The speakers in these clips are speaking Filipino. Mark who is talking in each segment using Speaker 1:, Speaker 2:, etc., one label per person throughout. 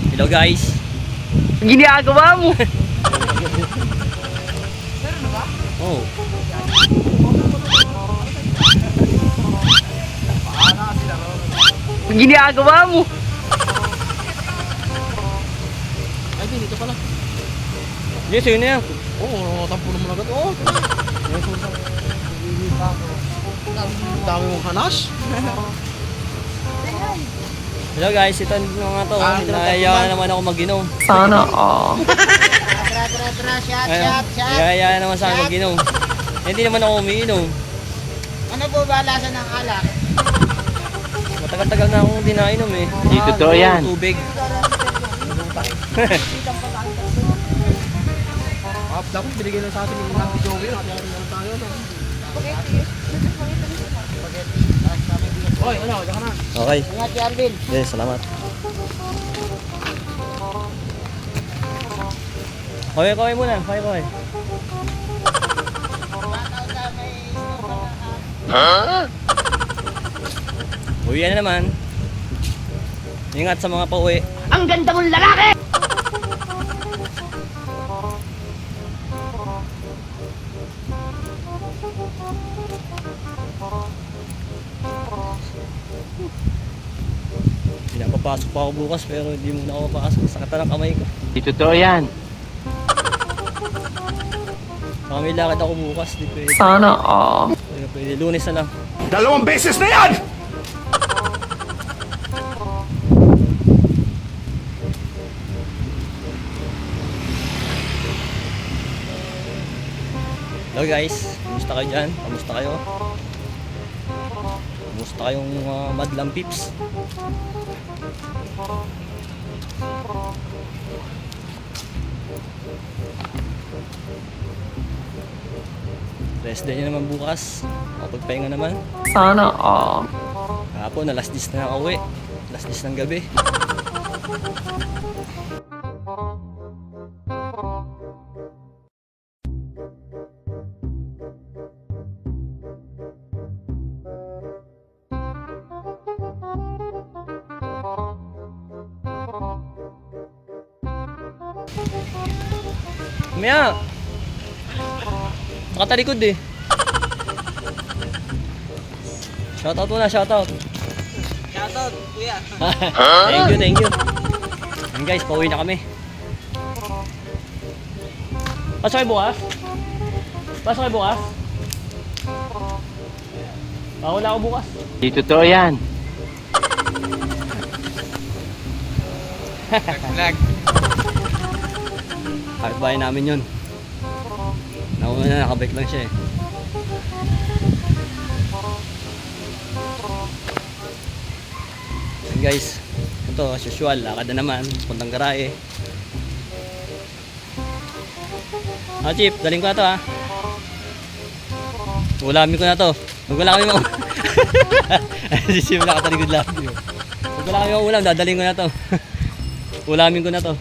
Speaker 1: Hello guys.
Speaker 2: Ginagawa mo.
Speaker 1: Oh.
Speaker 2: Ginagawa mo.
Speaker 3: Ay, dito pala.
Speaker 1: Yes, yun na yan.
Speaker 3: Oo, tampo naman agad. Oo. Dami mong hanas.
Speaker 1: Hello guys, ito mga to. Nahaya na naman ako mag-inom.
Speaker 2: Sana all.
Speaker 1: Nahaya naman sa akin mag-inom. Hindi naman ako umiinom.
Speaker 4: Ano po ba lasa ng alak?
Speaker 1: Matagal-tagal na akong hindi nainom eh.
Speaker 3: Hindi totoo yan.
Speaker 1: Tubig.
Speaker 3: Dapat binigay lang sa atin yung Happy Joey. Nakayari lang tayo. Oy, ano? Diyan ka na.
Speaker 1: Okay.
Speaker 4: Ingat si Alvin.
Speaker 1: Yes, salamat. Koy muna. Koy. Uwi na naman. Ingat sa mga pauwi.
Speaker 2: Ang ganda mong lalaki!
Speaker 1: Pinapapasok pa ako bukas pero hindi muna ako papasok. Sakit na ng kamay ko.
Speaker 3: Hindi totoo yan.
Speaker 1: Baka may lakad ako bukas. Di pwede.
Speaker 2: Sana all.
Speaker 1: Pwede. Lunes na lang.
Speaker 5: 2 beses na yan!
Speaker 1: Hello guys, kumusta kayo dyan? Kumusta kayo? Kumusta kayong madlang pips? Rest day nyo naman bukas. Makapagpahinga naman.
Speaker 2: Sana all.
Speaker 1: Kahapon, alas 10 na ako uwi. Alas 10 ng gabi. Maya! Nakatalikod eh. Shoutout muna, shoutout.
Speaker 4: Shoutout, kuya.
Speaker 1: Thank you. And guys, pauwi na kami. Pasok kayo bukas? Wala ako bukas.
Speaker 3: Hindi totoo yan.
Speaker 4: Vlog.
Speaker 1: Kapitbahay namin yun. Nauna na, nakabike lang siya eh. And guys, ito as usual, lakad na naman, puntang garahe. Chip, daling ko na to ha. Ulamin ko na to. Wala kami mga si Sim nakataligod lang. Wala kami mga ulam, dadaling ko na to. Ulamin ko na to.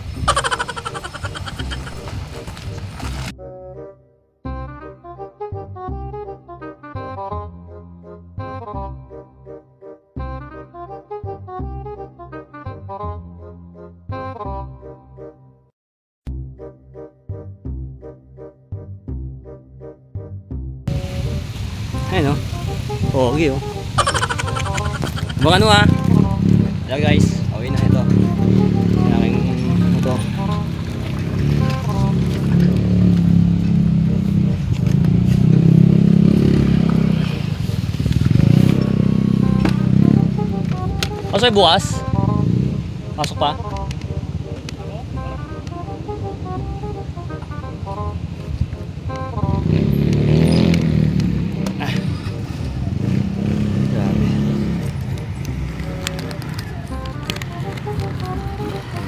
Speaker 1: Ayun o. Okay o. Abangan mo ha. Hello guys. Okay na ito. Aking ito. Pasok bukas? Pasok pa?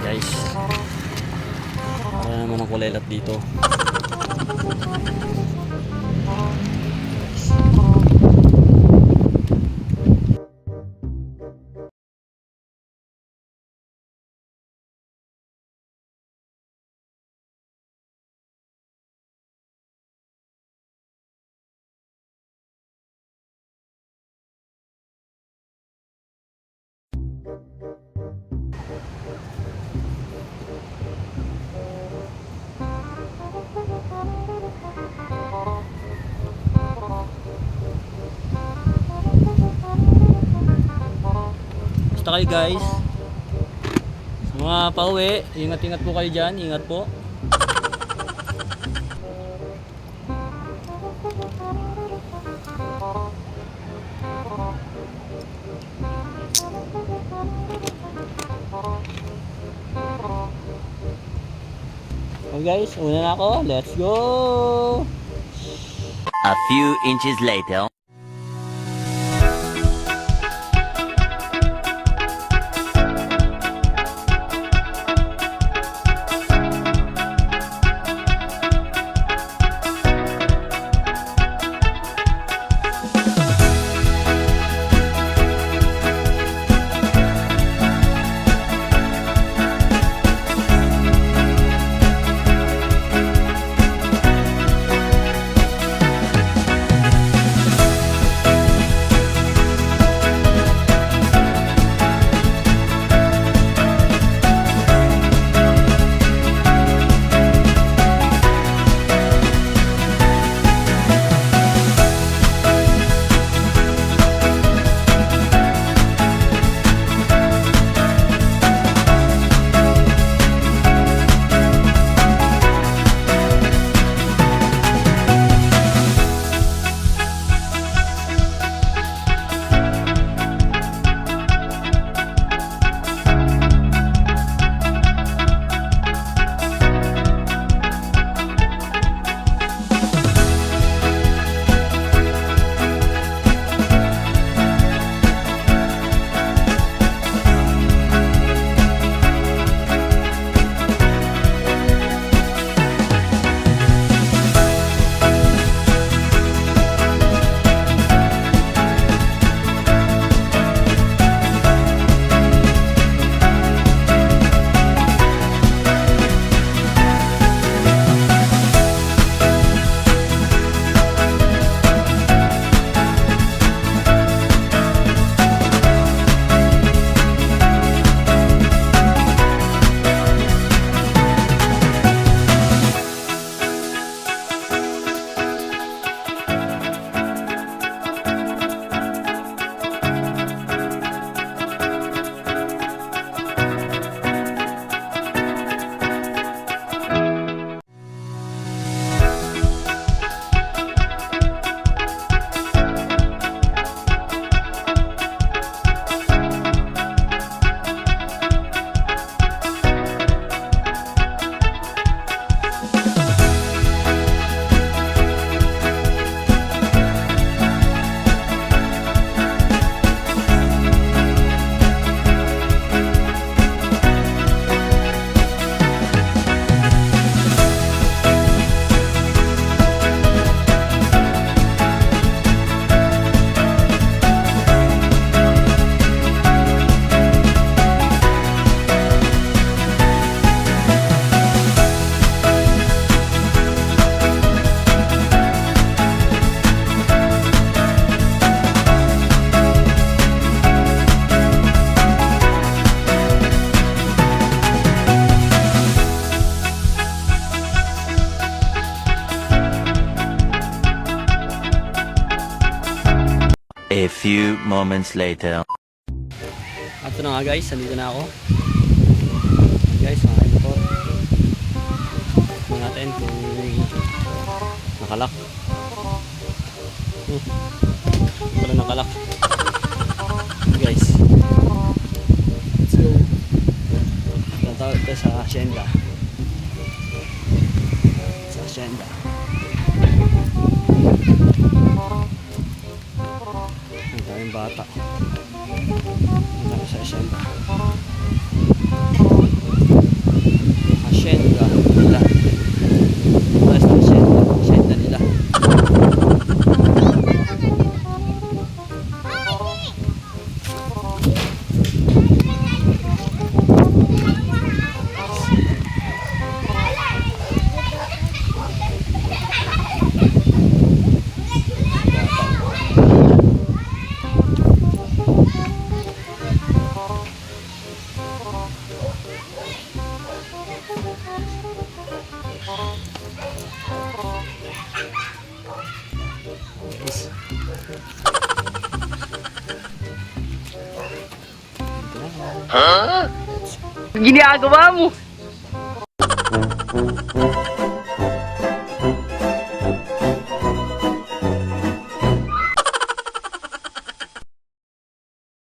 Speaker 1: Guys, wala naman ang kulelat dito. Basta kayo guys. Sa mga pauwi, ingat-ingat po kayo dyan. Ingat po. Okay guys, una na ako. Let's go!
Speaker 6: A few inches later. A few moments later.
Speaker 1: At ito na nga guys, nandito na ako. Guys, mga motor. Tignan natin kung nakalak. Wala nakalak. Guys. Let's go. Tatawag ito sa Hacienda. Sa Hacienda. Ang daming bata. Ang dami sa Hacienda. Hacienda nila. Para sa Hacienda. Hacienda nila.
Speaker 2: Ginagawa mo.